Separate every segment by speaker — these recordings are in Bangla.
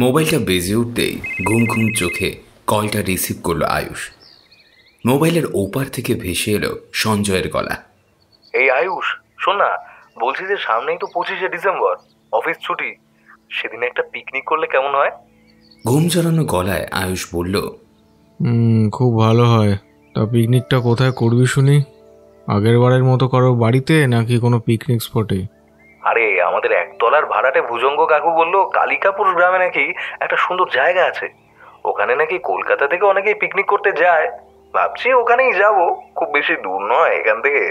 Speaker 1: মোবাইলটা বেজে উঠতেই ঘুম ঘুম চোখে কলটা রিসিভ করলো আয়ুষ। মোবাইলের ওপার থেকে ভেসে এলো সঞ্জয়ের গলা।
Speaker 2: এই আয়ুষ, শোন না, বলছি যে সামনেই তো 25শে ডিসেম্বর, অফিস ছুটি, সেদিন একটা পিকনিক করলে কেমন হয়?
Speaker 1: ঘুম জড়ানো গলায় আয়ুষ বলল,
Speaker 3: খুব ভালো হয়। তা পিকনিকটা কোথায় করবি শুনি? আগের বারের মতো কারো বাড়িতে নাকি কোনো পিকনিক স্পটে?
Speaker 2: আরে আমাদের একতলার ভাড়াটে ভুজঙ্গ কাকু বললো কালিকাপুর গ্রামে নাকি একটা সুন্দর জায়গা আছে, ওখানে নাকি কলকাতা থেকে অনেকেই পিকনিক করতে যায়। ভাবছি ওখানেই যাব, খুব বেশি দূর নয় এখান থেকে,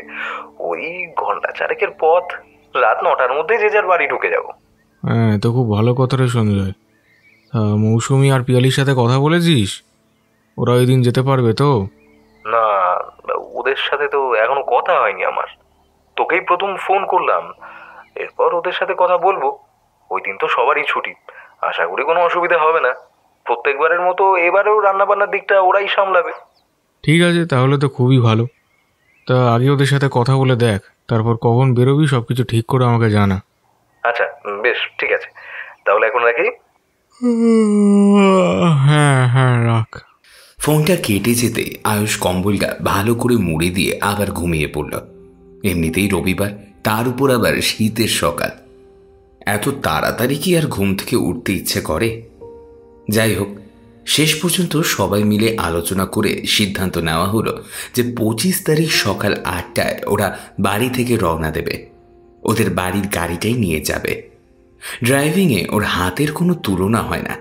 Speaker 2: ওই ঘন্টা চারেকের পথ, রাত 9টার মধ্যে যে যার বাড়ি ঢুকে যাব।
Speaker 3: হ্যাঁ, তো খুব ভালো কথা রে সঞ্জয়। মৌসুমি আর পিয়ালির সাথে কথা বলেছিস? ওরা ওই দিন যেতে পারবে তো?
Speaker 2: না, ওদের সাথে তো এখনো কথা হয়নি আমার, তোকেই প্রথম ফোন করলাম, এরপর ওদের সাথে কথা বলবো। ওই দিন তো সবারই ছুটি, আশা করি কোনো অসুবিধা হবে না। প্রত্যেকবারের মতো এবারেও রান্নাবান্নার দিকটা ওরাই সামলাবে।
Speaker 3: ঠিক আছে, তাহলে তো খুবই ভালো। তা আগে ওদের সাথে কথা বলে দেখ, তারপর কখন বেরোবি সব কিছু ঠিক করে আমাকে জানা।
Speaker 2: আচ্ছা বেশ, ঠিক আছে, তাহলে এখন রাখি।
Speaker 3: হ্যাঁ হ্যাঁ, রাখ।
Speaker 1: ফোনটা কেটে যেতে আয়ুষ কম্বলটা ভালো করে মুড়ে দিয়ে আবার ঘুমিয়ে পড়ল। এমনিতেই রবিবার, তার উপর আবার শীতের সকাল, এত তাড়াতাড়ি কি আর ঘুম থেকে উঠতে ইচ্ছে করে? যাই হোক, শেষ পর্যন্ত সবাই মিলে আলোচনা করে সিদ্ধান্ত নেওয়া হলো যে 25 তারিখ সকাল 8টায় ওরা বাড়ি থেকে রওনা দেবে। ওদের বাড়ির গাড়িটাই নিয়ে যাবে। ড্রাইভিংয়ে ওর হাতের কোনো তুলনা হয় না।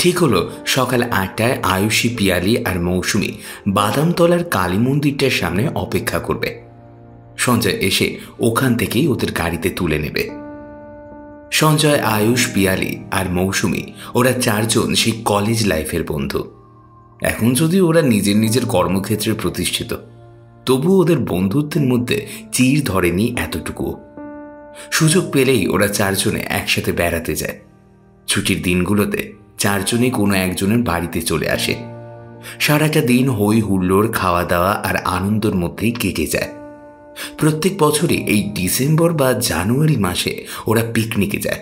Speaker 1: ঠিক হলো, সকাল 8টায় আয়ুষী, পিয়ালি আর মৌসুমি বাদামতলার কালী মন্দিরটার সামনে অপেক্ষা করবে। সঞ্জয় এসে ওখান থেকেই ওদের গাড়িতে তুলে নেবে। সঞ্জয়, আয়ুষ, পিয়ালি আর মৌসুমি, ওরা চারজন সেই কলেজ লাইফের বন্ধু। এখন যদি ওরা নিজের নিজের কর্মক্ষেত্রে প্রতিষ্ঠিত, তবু ওদের বন্ধুত্বের মধ্যে চির ধরেনি এতটুকু। সুযোগ পেলেই ওরা চারজনে একসাথে বেড়াতে যায়। ছুটির দিনগুলোতে চারজনে কোনো একজনের বাড়িতে চলে আসে। সারাটা দিন হই হুল্লোড়, খাওয়া দাওয়া আর আনন্দের মধ্যেই কেটে যায়। প্রত্যেক বছরই এই ডিসেম্বর বা জানুয়ারি মাসে ওরা পিকনিকে যায়,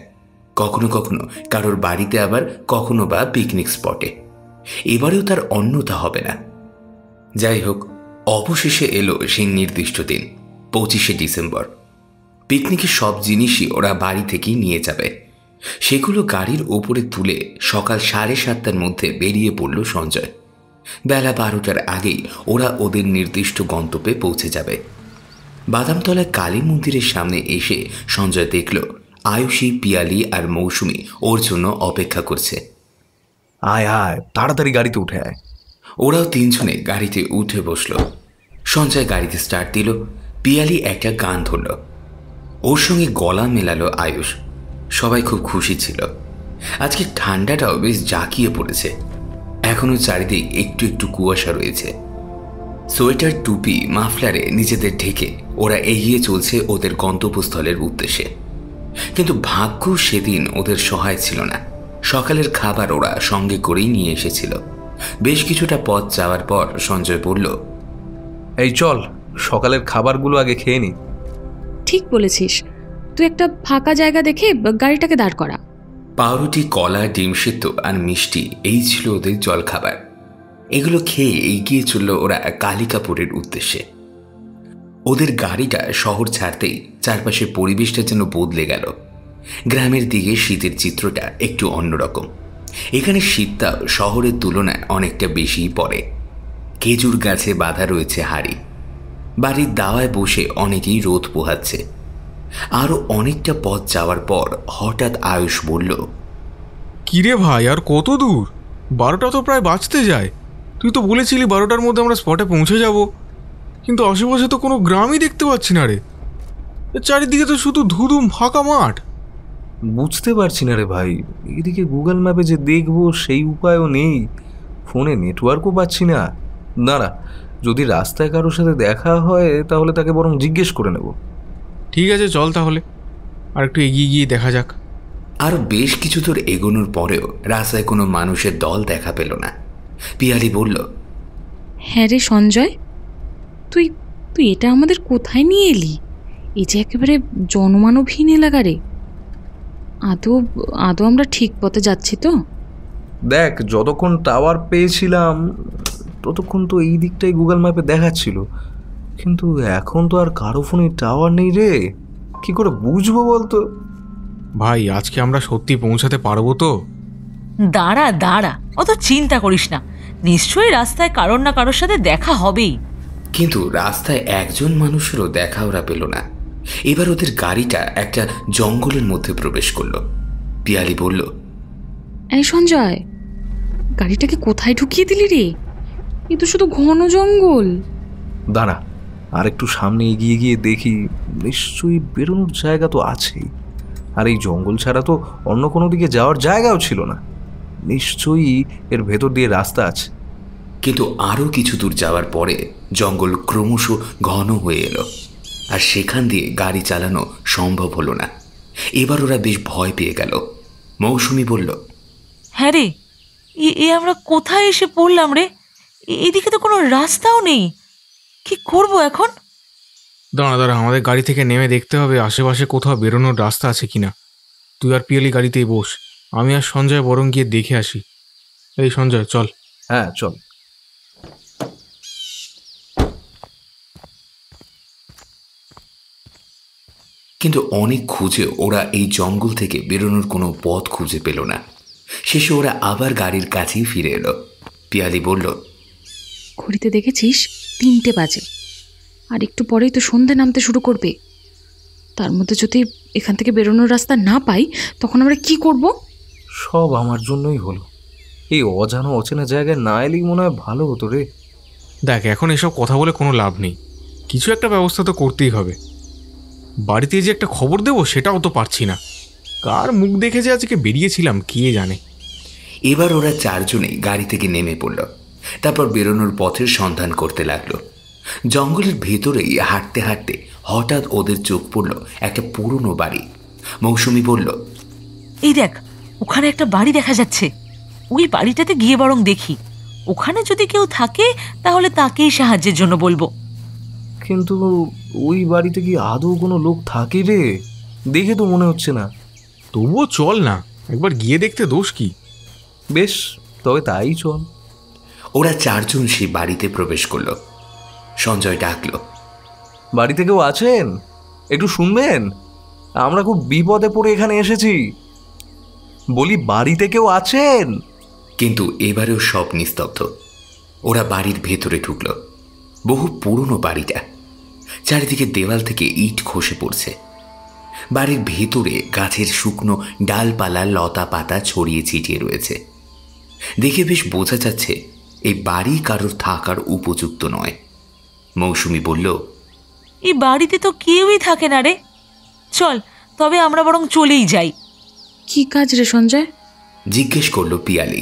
Speaker 1: কখনো কখনো কারোর বাড়িতে, আবার কখনো বা পিকনিক স্পটে। এবারেও তার অন্যথা হবে না। যাই হোক, অবশেষে এলো সেই নির্দিষ্ট দিন, 25শে ডিসেম্বর। পিকনিকের সব জিনিসই ওরা বাড়ি থেকেই নিয়ে যাবে। সেগুলো গাড়ির ওপরে তুলে সকাল 7:30টার মধ্যে বেরিয়ে পড়ল সঞ্জয়। বেলা 12টার আগেই ওরা ওদের নির্দিষ্ট গন্তব্যে পৌঁছে যাবে। বাদামতলায় কালী মন্দিরের সামনে এসে সঞ্জয় দেখল আয়ুষী, পিয়ালি আর মৌসুমি ওর জন্য অপেক্ষা করছে।
Speaker 2: আয় আয়, তাড়াতাড়ি গাড়িতে উঠে আয়।
Speaker 1: ওরাও তিনজনে গাড়িতে উঠে বসল। সঞ্জয় গাড়িতে স্টার্ট দিল। পিয়ালি একটা গান ধরল, ওর সঙ্গে গলা মেলালো আয়ুষ। সবাই খুব খুশি ছিল। আজকে ঠান্ডাটাও বেশ জাঁকিয়ে পড়েছে। এখনো চারিদিক একটু একটু কুয়াশা রয়েছে। সোয়েটার, টুপি, মাফলারে নিজেদের ঢেকে ওরা এগিয়ে চলছে ওদের গন্তব্যস্থলের উদ্দেশ্যে। কিন্তু ভাগ্য সেদিন ওদের সহায় ছিল না। সকালের খাবার ওরা সঙ্গে করেই নিয়ে এসেছিল। বেশ কিছুটা পথ যাওয়ার পর সঞ্জয় বলল,
Speaker 2: এই চল, সকালের খাবারগুলো আগে খেয়ে নি।
Speaker 4: ঠিক বলেছিস, তুই একটা ফাঁকা জায়গা দেখে গাড়িটাকে দাঁড় করা।
Speaker 1: পাউরুটি, কলা, ডিম সিদ্ধ আর মিষ্টি, এই ছিল ওদের জলখাবার। এগুলো খেয়ে এগিয়ে চলল ওরা কালিকাপুরের উদ্দেশ্যে। ওদের গাড়িটা শহর ছাড়তেই চারপাশের পরিবেশটা যেন বদলে গেল। গ্রামের দিকে শীতের চিত্রটা একটু অন্যরকম। এখানে শীতটা শহরের তুলনায় অনেকটা বেশিই পড়ে। খেজুর গাছে বাঁধা রয়েছে হাড়ি। বাড়ির দাওয়ায় বসে অনেকেই রোদ পোহাচ্ছে। আরও অনেকটা পথ যাওয়ার পর হঠাৎ আয়ুষ বলল,
Speaker 3: কিরে ভাই, আর কত দূর? 12টা তো প্রায় বাজতে যায়। তুই তো বলেছিলি 12টার মধ্যে আমরা স্পটে পৌঁছে যাব, কিন্তু আশেপাশে তো কোনো গ্রামই দেখতে পাচ্ছি না রে। চারিদিকে তো শুধু ধুধুম ফাঁকা মাঠ।
Speaker 2: বুঝতে পারছি না রে ভাই, এদিকে গুগল ম্যাপে যে দেখবো সেই উপায়ও নেই, ফোনে নেটওয়ার্কও পাচ্ছি না। দাঁড়া, যদি রাস্তায় কারোর সাথে দেখা হয় তাহলে তাকে বরং জিজ্ঞেস করে নেব।
Speaker 3: ঠিক আছে, চল তাহলে আর একটু এগিয়ে গিয়ে দেখা যাক।
Speaker 1: আরও বেশ কিছু দূর এগোনোর পরেও রাস্তায় কোনো মানুষের দল দেখা পেল না। পিয়ালি বলল,
Speaker 4: হ্যাঁ রে সঞ্জয়, তুই তুই এটা আমাদের কোথায় নিয়ে এলি? এই যে একেবারে জনমানবহীন এলাকা রে। আদৌ আদৌ আমরা ঠিক পথে যাচ্ছি তো?
Speaker 2: দেখ, যতক্ষণ টাওয়ার পেয়েছিলাম ততক্ষণ তো এই দিকটাই গুগল ম্যাপে দেখাচ্ছিল, কিন্তু এখন তো আর কারো ফোনে টাওয়ার নেই রে। কি করে বুঝবো বলতো?
Speaker 3: ভাই, আজকে আমরা সত্যি পৌঁছাতে পারবো তো?
Speaker 5: দাঁড়া দাঁড়া, অত চিন্তা করিস না, নিশ্চয়ই রাস্তায় কারোর না কারোর সাথে দেখা হবেই।
Speaker 1: কিন্তু রাস্তায় একজন মানুষেরও দেখা ওরা পেল না। এবার ওদের গাড়িটা একটা জঙ্গলের মধ্যে প্রবেশ করলো। পিয়ালি বলল,
Speaker 4: এই সঞ্জয়, গাড়িটাকে কোথায় ঢুকিয়ে দিলি রে? এ তো শুধু ঘন জঙ্গল।
Speaker 2: দাঁড়া, আর একটু সামনে এগিয়ে গিয়ে দেখি, নিশ্চয়ই বেরোনোর জায়গা তো আছেই। আর এই জঙ্গল ছাড়া তো অন্য কোনো দিকে যাওয়ার জায়গাও ছিল না, নিশ্চয়ই এর ভেতর দিয়ে রাস্তা আছে।
Speaker 1: কিন্তু আরও কিছু দূর যাওয়ার পরে জঙ্গল ক্রমশ ঘন হয়ে এলো, আর সেখান দিয়ে গাড়ি চালানো সম্ভব হলো না। এবার ওরা বেশ ভয় পেয়ে গেল। মৌসুমি বলল,
Speaker 5: হ্যাঁ রে, এ আমরা কোথায় এসে পড়লাম রে? এদিকে তো কোনো রাস্তাও নেই, কি করব এখন?
Speaker 3: দাঁড়া দাঁড়া, আমাদের গাড়ি থেকে নেমে দেখতে হবে আশেপাশে কোথাও বেরোনোর রাস্তা আছে কিনা। তুই আর পিয়ালি গাড়িতেই বস, আমি আর সঞ্জয় বরং গিয়ে দেখে আসি। এই সঞ্জয়, চল।
Speaker 2: হ্যাঁ চল।
Speaker 1: কিন্তু অনেক খুঁজে ওরা এই জঙ্গল থেকে বেরোনোর কোনো পথ খুঁজে পেল না। শেষে ওরা আবার গাড়ির কাছেই ফিরে এলো। পিয়ালি বলল,
Speaker 4: ঘড়িতে দেখেছিস 3টে বাজে, আর একটু পরেই তো সন্ধে নামতে শুরু করবে। তার মধ্যে যদি এখান থেকে বেরোনোর রাস্তা না পাই, তখন আমরা কি করব?
Speaker 2: সব আমার জন্যই হলো। এই অজানা অচেনা জায়গায় না এলেই মনে হয় ভালো হতো রে।
Speaker 3: দেখ, এখন এসব কথা বলে কোনো লাভ নেই, কিছু একটা ব্যবস্থা তো করতেই হবে। বাড়িতে যে একটা খবর দেবো সেটাও তো পারছি না। কার মুখ দেখে যে আজকে বেরিয়েছিলাম কে জানে।
Speaker 1: এবার ওরা চারজনেই গাড়ি থেকে নেমে পড়ল। তারপর বেরোনোর পথের সন্ধান করতে লাগলো। জঙ্গলের ভেতরেই হাঁটতে হাঁটতে হঠাৎ ওদের চোখ পড়ল একটা পুরনো বাড়ি। মৌসুমি বলল,
Speaker 5: এই দেখ, ওখানে একটা বাড়ি দেখা যাচ্ছে। ওই বাড়িটাতে গিয়ে বরং দেখি, ওখানে যদি কেউ থাকে তাহলে তাকেই সাহায্যের জন্য বলবো।
Speaker 2: কিন্তু ওই বাড়িতে কি আদৌ কোনো লোক থাকে রে? দেখে তো মনে হচ্ছে না।
Speaker 3: তবুও চল না, একবার গিয়ে দেখতে দোষ কি।
Speaker 2: বেশ, তবে তাই চল।
Speaker 1: ওরা চারজন সেই বাড়িতে প্রবেশ করল। সঞ্জয় ডাকল,
Speaker 2: বাড়িতে কেউ আছেন? একটু শুনবেন, আমরা খুব বিপদে পড়ে এখানে এসেছি। বলি, বাড়িতে কেউ আছেন?
Speaker 1: কিন্তু এবারেও সব নিস্তব্ধ। ওরা বাড়ির ভেতরে ঢুকল। বহু পুরনো বাড়িটা, চারিদিকে দেওয়াল থেকে ইট খসে পড়ছে। বাড়ির ভেতরে গাছের শুকনো ডালপালা লতা পাতা ছড়িয়ে ছিটিয়ে রয়েছে। দেখে বেশ বোঝা যাচ্ছে এই বাড়ি কারোর থাকার উপযুক্ত নয়। মৌসুমি বলল,
Speaker 5: এই বাড়িতে তো কেউই থাকে না রে। চল, তবে আমরা বরং চলেই যাই।
Speaker 4: কি কাজ রে সঞ্জয়?
Speaker 1: জিজ্ঞেস করলো পিয়ালি।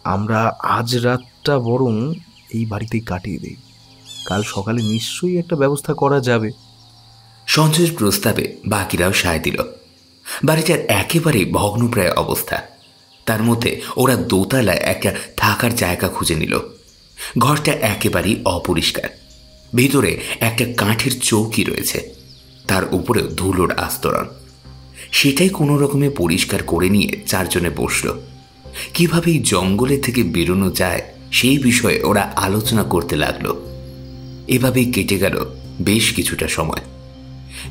Speaker 2: আমরা আজ রাতটা বরং এই বাড়িতেই কাটিয়ে দেই, কাল সকালে নিশ্চয়ই একটা ব্যবস্থা করা যাবে।
Speaker 1: সঞ্জয়ের প্রস্তাবে বাকিরাও সায় দিল। বাড়িটার একেবারে ভগ্নপ্রায় অবস্থা। তার মধ্যে ওরা দোতলায় একটা থাকার জায়গা খুঁজে নিল। ঘরটা একেবারেই অপরিষ্কার। ভিতরে একটা কাঠের চৌকি রয়েছে, তার উপরেও ধুলোর আস্তরণ। সেটাই কোনো রকমে পরিষ্কার করে নিয়ে চারজনে বসল। কিভাবে এই জঙ্গলের থেকে বেরোনো যায় সেই বিষয়ে ওরা আলোচনা করতে লাগলো। এভাবেই কেটে গেল বেশ কিছুটা সময়।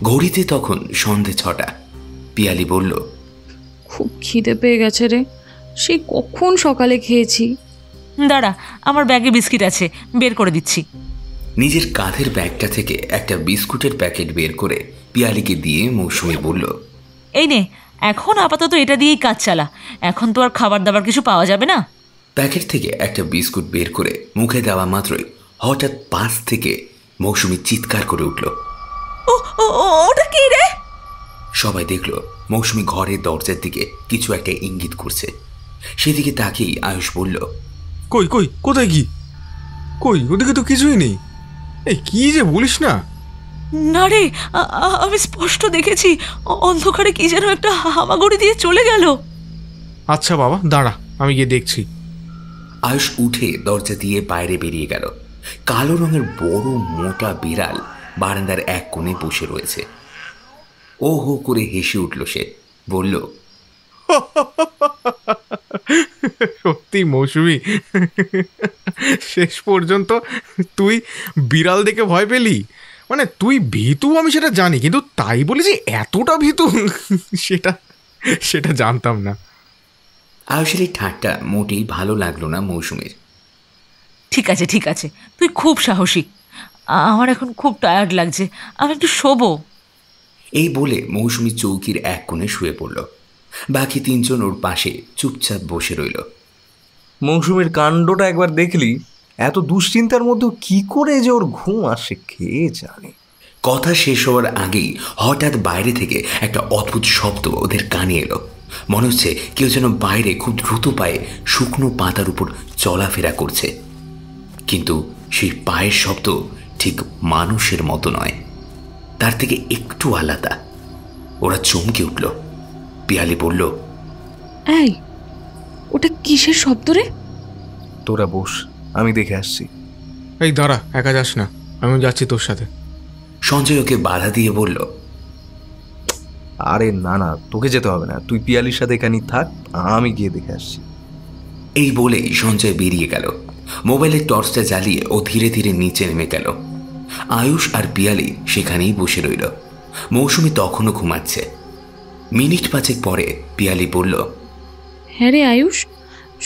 Speaker 1: ঘড়িতে তখন সন্ধে 6টা। পিয়ালি বলল,
Speaker 4: খুব খিদে পেয়ে গেছে রে, সেই কখন সকালে খেয়েছি।
Speaker 5: দাঁড়া, আমার ব্যাগে বিস্কিট আছে, বের করে দিচ্ছি।
Speaker 1: নিজের কাঁধের ব্যাগটা থেকে একটা বিস্কুটের প্যাকেট বের করে পিয়ালিকে দিয়ে মৌসুমি বলল,
Speaker 5: এই নে, এখন আপাতত এটা দিয়েই কাজ চালা, এখন তো আর খাবার দাবার কিছু পাওয়া যাবে না।
Speaker 1: প্যাকেট থেকে একটা বিস্কুট বের করে মুখে দেওয়া মাত্রই হঠাৎ পাশ থেকে মৌসুমি চিৎকার করে উঠল।
Speaker 5: ওটা কি রে?
Speaker 1: সবাই দেখল মৌসুমি ঘরের দরজার দিকে কিছু একটা ইঙ্গিত করছে। সেদিকে তাকিয়েই আয়ুষ বলল,
Speaker 3: কই কই, কোথায় কি? কই, ওদিকে তো কিছুই নেই। এই কি যে বলিস না।
Speaker 5: না রে, আমি স্পষ্ট দেখেছি, অন্ধকারে কি যেন একটা হামাগুড়ি দিয়ে চলে গেল।
Speaker 3: আচ্ছা বাবা, দাঁড়া, আমি গিয়ে দেখছি।
Speaker 1: আয়ুষ উঠে দরজা দিয়ে বাইরে বেরিয়ে গেল। কালো রঙের বড় মোটা বিড়াল বারান্দার এক কোণে বসে রয়েছে। ও হো করে হেসে উঠল সে। বলল,
Speaker 3: সত্যি মৌসুমি, শেষ পর্যন্ত তুই বিড়াল দেখে ভয় পেলি? মানে তুই ভীতু আমি সেটা জানি, কিন্তু তাই বলি যে এতটা ভীতু সেটা সেটা জানতাম না।
Speaker 1: আয়ুষের এই ঠাট্টা মোটেই ভালো লাগলো না মৌসুমীর।
Speaker 5: ঠিক আছে ঠিক আছে, তুই খুব সাহসী। আমার এখন খুব টায়ার্ড লাগছে, আমি একটু শোবো।
Speaker 1: এই বলে মৌসুমী চৌকির এক কোণে শুয়ে পড়ল। বাকি তিনজন ওর পাশে চুপচাপ বসে রইল।
Speaker 2: মৌসুমীর কাণ্ডটা একবার দেখলি? এত দুশ্চিন্তার মধ্যেও কি করে যে ওর ঘুম আসে কে জানে।
Speaker 1: কথা শেষ হওয়ার আগেই হঠাৎ বাইরে থেকে একটা অদ্ভুত শব্দ ওদের কানে এলো। মনে হচ্ছে কেউ যেন বাইরে খুব দ্রুত পায়ে শুকনো পাতার উপর চলাফেরা করছে, কিন্তু সেই পায়ের শব্দ ঠিক মানুষের মতো নয়, তার থেকে একটু আলাদা। ওরা চমকে উঠল। পিয়ালি বলল,
Speaker 4: এই, ওটা কিসের শব্দ রে?
Speaker 2: তোরা বস, আমি দেখে আসছি।
Speaker 3: এই দাঁড়া, একা যাস না, আমি যাচ্ছি তোর সাথে।
Speaker 1: সঞ্জয় ওকে বাধা দিয়ে বলল,
Speaker 2: আরে না না, তোকে যেতে হবে না, তুই পিয়ালির সাথে এখানেই থাক, আমি গিয়ে দেখে আসছি।
Speaker 1: এই বলেই সঞ্জয় বেরিয়ে গেল। মোবাইলের টর্চটা জ্বালিয়ে ও ধীরে ধীরে নিচে নেমে গেল। আয়ুষ আর পিয়ালি সেখানেই বসে রইল। মৌসুমী তখনও ঘুমাচ্ছে। মিনিট 5 পরে পিয়ালি বলল,
Speaker 4: হ্যাঁ রে আয়ুষ,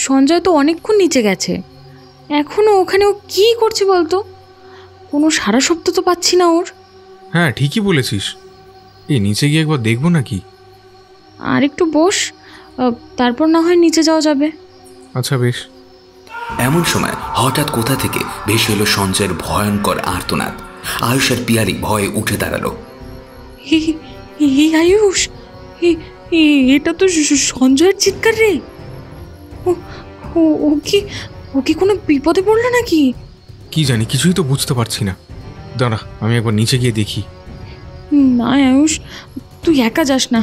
Speaker 4: সঞ্জয় তো অনেকক্ষণ নিচে গেছে, এখনও ওখানে ও কী করছে বলতো? কোনো সারা শব্দ তো পাচ্ছি না ওর।
Speaker 3: হ্যাঁ ঠিকই বলেছিস, এই নিচে গিয়ে একবার দেখবো নাকি?
Speaker 4: আর একটু বস, তারপর না হয় নিচে যাওয়া যাবে।
Speaker 3: আচ্ছা বেশ।
Speaker 1: এমন সময় হঠাৎ কোথা থেকে ভেসে এলো সঞ্জয়ের ভয়ঙ্কর আর্তনাদ। আয়ুষ আর পিয়ালি ভয়ে উঠে দাঁড়ালো।
Speaker 4: আয়ুষ, এটা তো সঞ্জয়ের চিৎকার রে। ও কি কোনো বিপদে পড়লো নাকি?
Speaker 3: কি জানি, কিছুই তো বুঝতে পারছি না। দাঁড়া, আমি একবার নিচে গিয়ে দেখি।
Speaker 4: না আয়ুষ, তুই একা যাস না,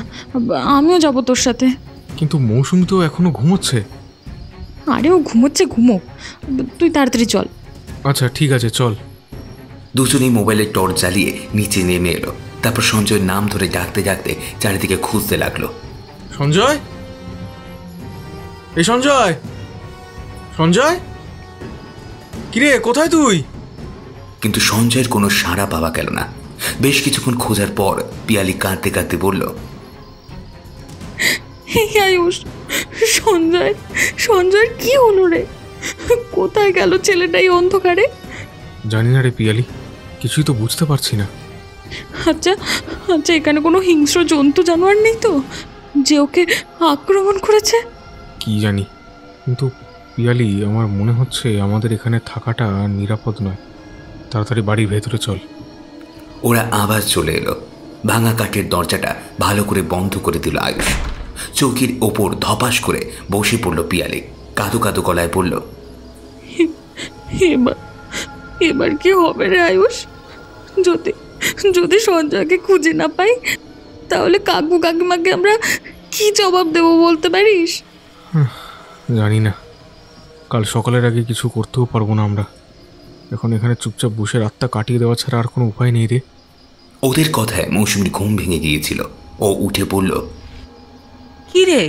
Speaker 4: আমিও যাব তোর সাথে।
Speaker 3: কিন্তু মৌসুমি তো এখনো ঘুমোচ্ছে।
Speaker 4: আরে ও ঘুমোচ্ছে, ঘুমোক, তুই তাড়াতাড়ি চল।
Speaker 3: আচ্ছা ঠিক আছে, চল।
Speaker 1: দুজনেই মোবাইলের টর্চ জ্বালিয়ে নিচে নেমে এলো। তারপর সঞ্জয়ের নাম ধরে ডাকতে ডাকতে চারিদিকে খুঁজতে লাগলো।
Speaker 3: সঞ্জয়, এই সঞ্জয়, সঞ্জয়, কিরে কোথায় তুই?
Speaker 1: কিন্তু সঞ্জয়ের কোনো সাড়া পাওয়া গেল না। বেশ কিছুক্ষণ খোঁজার পর পিয়ালি কাঁদতে কাঁদতে বলল,
Speaker 4: আয়ুষ, সঞ্জয়ের কি হলো রে? কোথায় গেল ছেলেটা এই অন্ধকারে?
Speaker 3: জানি না রে পিয়ালি, কিছুই তো বুঝতে পারছি না।
Speaker 4: আচ্ছা, এখানে কোনো হিংস্র জন্তু জানোয়ার নেই তো যে ওকে আক্রমণ করেছে?
Speaker 3: কি জানি, কিন্তু পিয়ালি আমার মনে হচ্ছে আমাদের এখানে থাকাটা নিরাপদ নয়। তাড়াতাড়ি বাড়ির ভেতরে চল।
Speaker 1: ওরা আবার চলে এলো। ভাঙা কাঠের দরজাটা ভালো করে বন্ধ করে দিল আয়ুষ। চৌকির ওপর ধপাস করে বসে পড়ল পিয়ালি। কাঁদো কাঁদো গলায় বলল,
Speaker 4: এবার কি হবে রে আয়ুষ? যদি সঞ্জয়কে খুঁজে না পাই, তাহলে কাকু কাকিমাকে আমরা কি জবাব দেবো বলতে পারিস?
Speaker 3: জানি না, কাল সকালের আগে কিছু করতেও পারবো না আমরা। এখন এখানে চুপচাপ বসে রাতটা কাটিয়ে দেওয়া ছাড়া আর কোনো উপায় নেই রে।
Speaker 1: ওদের কথায় মৌসুমীর ঘুম ভেঙে গিয়েছিল। ও উঠে পড়ল।
Speaker 5: কি রে,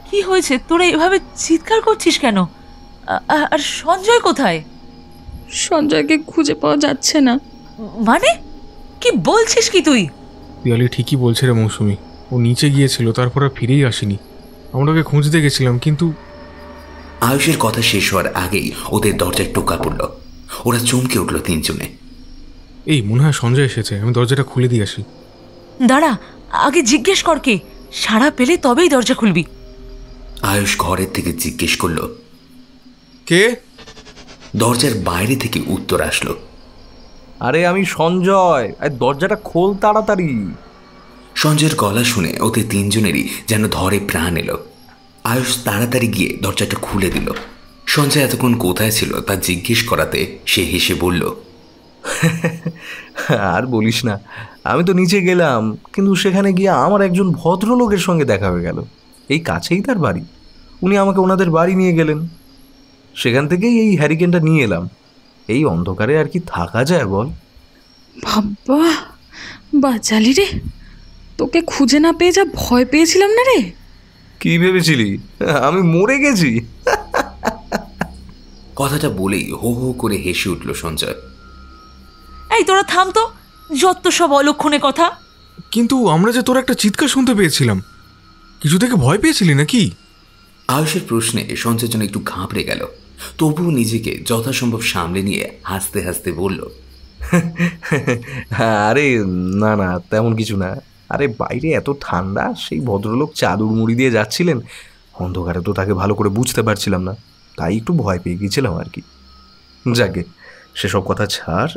Speaker 5: কি হয়েছে? তোরা এভাবে চিৎকার করছিস কেন? আর সঞ্জয় কোথায়?
Speaker 4: সঞ্জয়কে খুঁজে পাওয়া যাচ্ছে না।
Speaker 5: মানে কি বলছিস কি তুই?
Speaker 3: পিয়ালি ঠিকই বলছে রে মৌসুমি, ও নিচে গিয়েছিল, তারপর আর ফিরেই আসেনি। আমরা ওকে খুঁজতে গেছিলাম, কিন্তু
Speaker 1: আয়ুষের কথা শেষ হওয়ার আগেই ওদের দরজায় টোকা পড়ল। ওরা চমকে উঠল তিনজনে।
Speaker 3: এই মনে হয় সঞ্জয় এসেছে, আমি দরজাটা খুলে দিয়ে আসি।
Speaker 5: দাঁড়া, আগে জিজ্ঞেস কর কে, সাড়া পেলে তবেই দরজা খুলবি।
Speaker 1: আয়ুষ ঘরের থেকে জিজ্ঞেস করল,
Speaker 3: কে?
Speaker 1: দরজার বাইরে থেকে উত্তর আসলো,
Speaker 2: আরে আমি সঞ্জয়, দরজাটা খোল তাড়াতাড়ি।
Speaker 1: সঞ্জয়ের গলা শুনে ওদের তিনজনেরই যেন ধরে প্রাণ এলো। আয়ুষ তাড়াতাড়ি গিয়ে দরজাটা খুলে দিল। সঞ্জয় এতক্ষণ কোথায় ছিল তা জিজ্ঞেস করাতে সে হেসে বলল,
Speaker 2: আর বলিস না, আমি তো নিচে গেলাম, কিন্তু সেখানে গিয়ে আমার একজন ভদ্রলোকের সঙ্গে দেখা হয়ে গেল। এই কাছেই তার বাড়ি। উনি আমাকে ওনাদের বাড়ি নিয়ে গেলেন। সেখান থেকেই এই হ্যারিকেনটা নিয়ে এলাম। এই অন্ধকারে আর কি থাকা যায় বল?
Speaker 4: বাবা, বাঁচালি রে। তোকে খুঁজে না পেয়ে যা ভয় পেয়েছিলাম না রে।
Speaker 2: কি ভেবেছিলি আমি মরে গেছি?
Speaker 1: কথাটা বলেই হো হো করে হেসে উঠল সঞ্জয়।
Speaker 5: এই তোরা থাম তো, যত সব অলক্ষণে কথা।
Speaker 3: কিন্তু আমরা যে তোর একটা চিৎকার শুনতে পেয়েছিলাম, কিছু থেকে ভয় পেয়েছিলি নাকি?
Speaker 1: আয়ুষের প্রশ্নে সঞ্জয়ের জন্য একটু ঘাবড়ে গেল, তবুও নিজেকে যথাসম্ভব সামলে নিয়ে হাসতে হাসতে বলল,
Speaker 2: আরে না না, তেমন কিছু না। আরে বাইরে এত ঠান্ডা, সেই ভদ্রলোক চাদর মুড়ি দিয়ে যাচ্ছিলেন, অন্ধকারে তো তাকে ভালো করে বুঝতে পারছিলাম না, তাই একটু ভয় পেয়ে গিয়েছিলাম আর কি। যাকে সেসব কথা ছাড়,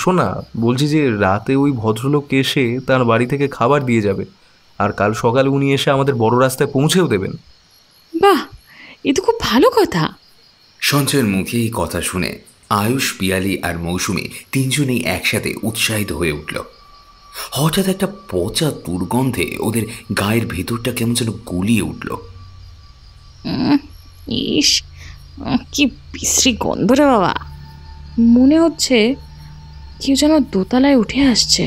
Speaker 2: শোনা, বলছি যে রাতে ওই ভদ্রলোক এসে তার বাড়ি থেকে খাবার দিয়ে যাবে, আর কাল সকালে উনি এসে আমাদের বড় রাস্তায় পৌঁছেও দেবেন।
Speaker 4: বাহ, এ তো খুব ভালো কথা।
Speaker 1: সঞ্জয়ের মুখে এই কথা শুনে আয়ুষ, পিয়ালি আর মৌসুমী তিনজনেই একসাথে উৎসাহিত হয়ে উঠল। হঠাৎ একটা পচা দুর্গন্ধে ওদের গায়ের ভেতরটা কেমন যেন গুলিয়ে উঠল।
Speaker 4: ইস, কি বিশ্রী গন্ধ রে বাবা। মনে হচ্ছে কেউ যেন দোতলায় উঠে আসছে।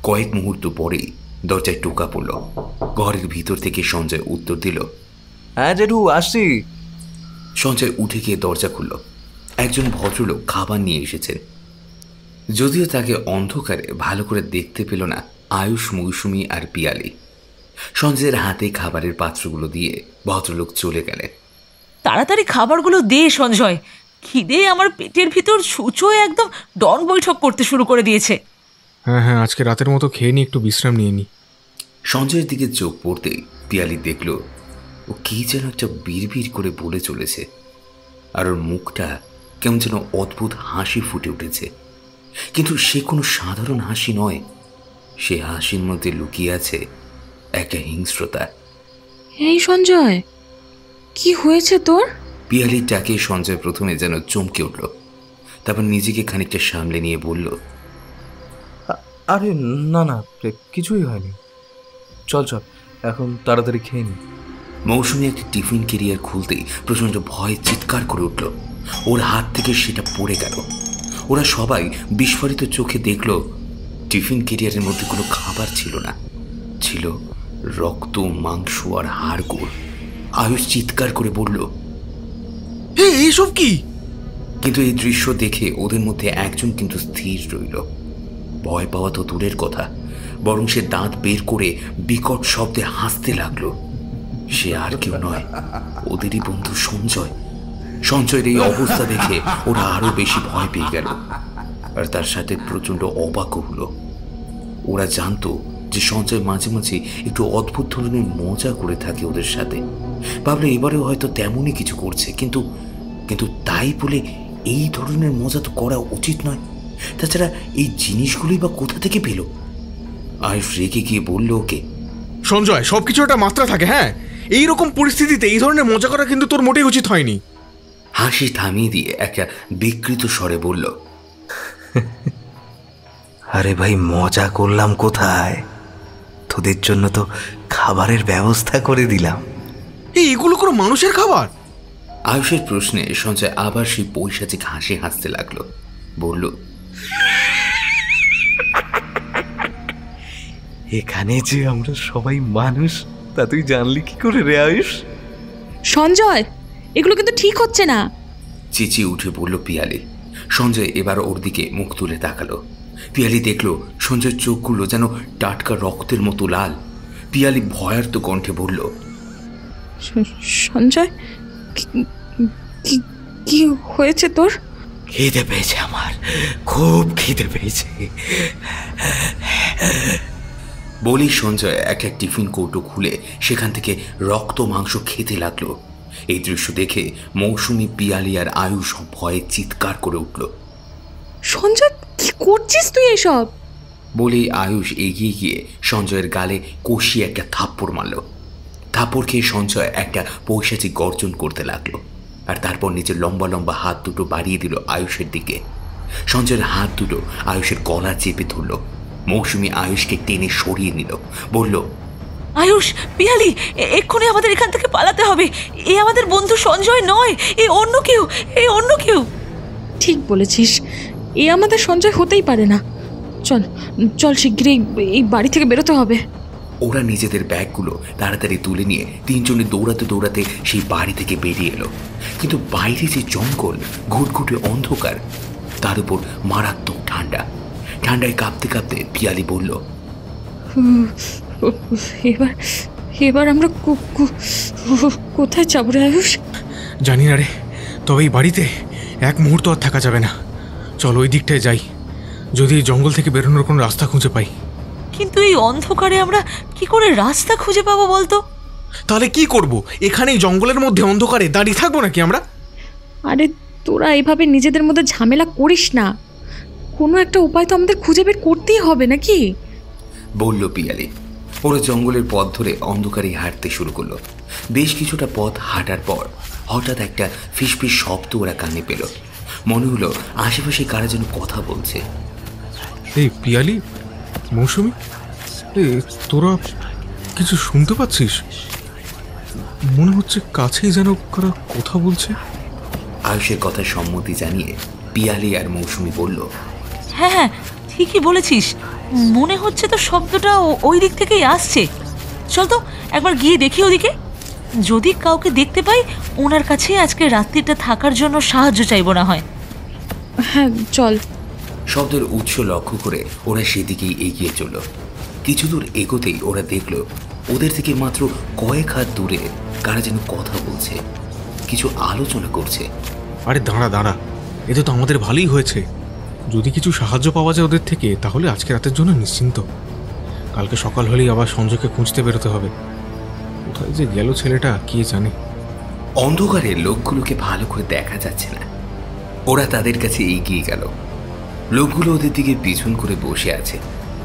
Speaker 1: কয়েক মুহূর্ত পরেই দরজায় টোকা পড়ল। ঘরের ভিতর থেকে সঞ্জয় উত্তর দিল,
Speaker 2: হ্যাঁ জেঠু, আসছি।
Speaker 1: সঞ্জয় উঠে গিয়ে দরজা খুলল। একজন ভদ্রলোক খাবার নিয়ে এসেছেন। যদিও তাকে অন্ধকারে ভালো করে দেখতে পেল না আয়ুষ, মৌসুমী আর পিয়ালি। সঞ্জয়ের হাতে খাবারের পাত্রগুলো দিয়ে ভদ্রলোক চলে গেলেন।
Speaker 5: তাড়াতাড়ি খাবারগুলো দে সঞ্জয়, খিদে আমার পেটের ভিতর সূচয় একদম ডন বৈঠক করতে শুরু করে দিয়েছে।
Speaker 3: হ্যাঁ হ্যাঁ, আজকে রাতের মতো খেয়ে নি, একটু বিশ্রাম নিয়ে নি।
Speaker 1: সঞ্জয়ের দিকে চোখ পড়তেই পিয়ালি দেখল ও কি যেন একটা বিড়বিড় করে বলে চলেছে, আর ওর মুখটা কেমন যেন অদ্ভুত হাসি ফুটে উঠেছে। কিন্তু সে কোনো সাধারণ হাসি নয়, সে হাসির মধ্যে লুকিয়ে আছে একটা হিংস্রতা।
Speaker 4: এই সঞ্জয়, কি হয়েছে তোর?
Speaker 1: পিয়ালির ডাকে সঞ্জয় প্রথমে যেন চমকে উঠল, তারপর নিজেকে খানিকটা সামলে নিয়ে বলল,
Speaker 2: আরে না না, কিছুই হয়নি, চল চল এখন তাড়াতাড়ি খেয়ে নি।
Speaker 1: মৌসুমী একটা টিফিন ক্যারিয়ার খুলতেই প্রচণ্ড ভয়ে চিৎকার করে উঠল। ওর হাত থেকে সেটা পড়ে গেল। ওরা সবাই বিস্ফোরিত চোখে দেখল টিফিন ক্যারিয়ারের মধ্যে কোনো খাবার ছিল না, ছিল রক্ত, মাংস আর হাড়গোড়। আয়ুষ চিৎকার করে বলল,
Speaker 3: এইসব কি?
Speaker 1: কিন্তু এই দৃশ্য দেখে ওদের মধ্যে একজন কিন্তু স্থির রইল। ভয় পাওয়া তো দূরের কথা, বরং সে দাঁত বের করে বিকট শব্দে হাসতে লাগলো। সে আর কেউ নয়, ওদেরই বন্ধু সঞ্জয়। সঞ্জয়ের এই অবস্থা দেখে ওরা আরো বেশি ভয় পেয়ে গেল, আর তার সাথে প্রচন্ড অবাকও হলো। ওরা জানতো যে সঞ্জয় মাঝে মাঝে একটু অদ্ভুত ধরনের মজা করে থাকে ওদের সাথে। ভাবলো এবারেও হয়তো তেমনই কিছু করছে, কিন্তু কিন্তু তাই বলে এই ধরনের মজা তো করা উচিত নয়। তাছাড়া এই জিনিসগুলোই বা কোথা থেকে পেল? আয়ুষ রেগে গিয়ে বলল ওকে,
Speaker 3: সঞ্জয়, সবকিছু একটা মাত্রা থাকে। হ্যাঁ, এইরকম পরিস্থিতিতে এই ধরনের মজা করা কিন্তু তোর মোটেই উচিত হয়নি।
Speaker 1: হাসি থামিয়ে দিয়ে একটা বিকৃত স্বরে বলল,
Speaker 2: আরে ভাই, মজা করলাম কোথায়? তোদের জন্য তো খাবারের ব্যবস্থা করে দিলাম।
Speaker 3: এগুলো কোনো মানুষের খাবার?
Speaker 1: আয়ুষের প্রশ্নে সঞ্জয় আবার সেই পৈশাচিক হাসি হাসতে লাগলো। বলল,
Speaker 2: এখানে যে আমরা সবাই মানুষ তা তুই জানলি কি করে রে আয়ুষ?
Speaker 4: সঞ্জয়, এগুলো কিন্তু ঠিক হচ্ছে না।
Speaker 1: চেঁচিয়ে উঠে বলল পিয়ালি। সঞ্জয় এবার ওর দিকে মুখ তুলে তাকালো। পিয়ালি দেখলো সঞ্জয়ের চোখগুলো যেন টাটকা রক্তের মতো লাল। পিয়ালি ভয়ার্ত কণ্ঠে বলল,
Speaker 4: সঞ্জয়, কি হয়েছে তোর?
Speaker 2: খিদে পেয়েছে আমার, খুব খিদে পেয়েছে।
Speaker 1: বলি সঞ্জয় একটা টিফিন কৌটো খুলে সেখান থেকে রক্ত মাংস খেতে লাগলো। এই দৃশ্য দেখে মৌসুমী, পিয়ালি আর আয়ুষ ভয়ে চিৎকার করে উঠল।
Speaker 4: সঞ্জয়, কি করছিস তুই এসব?
Speaker 1: বলেই আয়ুষ এগিয়ে গিয়ে সঞ্জয়ের গালে কষিয়ে একটা থাপ্পড় মারল। থাপ্পড় খেয়ে সঞ্জয় একটা পৈশাচিক গর্জন করতে লাগলো, আর তারপর নিজের লম্বা লম্বা হাত দুটো বাড়িয়ে দিল আয়ুষের দিকে। সঞ্জয়ের হাত দুটো আয়ুষের গলা চেপে ধরল। মৌসুমী আয়ুষকে টেনে সরিয়ে নিল, বলল,
Speaker 5: আয়ুষ, পিয়ালি, এক্ষুনি আমাদের এখান থেকে পালাতে হবে। এ আমাদের বন্ধু সঞ্জয় নয়, এ অন্য কেউ।
Speaker 4: ঠিক বলেছিস, এ আমাদের সঞ্জয় হতেই পারে না। চল চল শিগগিরই এই বাড়ি থেকে বেরোতে হবে।
Speaker 1: ওরা নিজেদের ব্যাগগুলো তাড়াতাড়ি তুলে নিয়ে তিনজনে দৌড়াতে দৌড়াতে সেই বাড়ি থেকে বেরিয়ে এলো। কিন্তু বাইরে যে জঙ্গল, ঘুটঘুটে অন্ধকার, তার উপর মারাত্মক ঠান্ডা। ঠান্ডায় কাঁপতে কাঁপতে পিয়ালি বলল,
Speaker 4: এবার এবার আমরা কোথায় যাবো রে আয়ুষ?
Speaker 3: জানি না রে, তবে এই বাড়িতে এক মুহূর্ত আর থাকা যাবে না। চল ওই দিকটায় যাই, যদি এই জঙ্গল থেকে বেরোনোর কোনো রাস্তা খুঁজে পাই।
Speaker 5: কিন্তু এই অন্ধকারে আমরা কি করে রাস্তা খুঁজে পাবো বলতো?
Speaker 3: তাহলে কি করব? এখানেই জঙ্গলের মধ্যে অন্ধকারে দাঁড়িয়ে থাকবো নাকি আমরা?
Speaker 4: আরে তোরা এইভাবে নিজেদের মধ্যে ঝামেলা করিস না, কোনো একটা উপায় তো আমাদের খুঁজে বের করতেই হবে নাকি,
Speaker 1: বলল পিয়ালি। ওরা জঙ্গলের পথ ধরে অন্ধকারে হাঁটতে শুরু করলো। বেশ কিছুটা পথ হাঁটার পর হঠাৎ একটা ফিসফিস শব্দ ওরা কানে পেল। মনে হলো আশেপাশে কারা যেন কথা বলছে।
Speaker 3: এই পিয়ালি, মৌসুমি, তোরা কিছু শুনতে পাচ্ছিস? মনে হচ্ছে কাছেই যেন কারা কথা বলছে।
Speaker 1: আয়ুষের কথা সম্মতি জানিয়ে পিয়ালি আর মৌসুমি বলল,
Speaker 5: হ্যাঁ হ্যাঁ, ঠিকই বলেছিস, মনে হচ্ছে তো শব্দটা ওই দিক থেকেই আসছে। চল তো একবার গিয়ে দেখি ওদিকে, যদি কাউকে দেখতে পাই ওনার কাছে আজকে রাত্রিটা থাকার জন্য সাহায্য চাইবো না হয়।
Speaker 4: হ্যাঁ চল।
Speaker 1: শব্দের উৎস লক্ষ্য করে ওরা সেদিকেই এগিয়ে চলল। কিছু দূর এগোতেই ওরা দেখল ওদের থেকে মাত্র কয়েক হাত দূরে কারা যেন কথা বলছে, কিছু আলোচনা করছে।
Speaker 3: আরে দাঁড়া দাঁড়া, এতে তো আমাদের ভালোই হয়েছে। যদি কিছু সাহায্য পাওয়া যায় ওদের থেকে, তাহলে আজকে রাতের জন্য নিশ্চিন্ত। কালকে সকাল হলেই আবার সঞ্জয়কে খুঁজতে বেরোতে হবে। কোথায় যে গেল ছেলেটা কে জানে।
Speaker 1: অন্ধকারে লোকগুলোকে ভালো করে দেখা যাচ্ছে না। ওরা তাদের কাছে এগিয়ে গেল। লোকগুলো ওদের দিকে পিছন করে বসে আছে,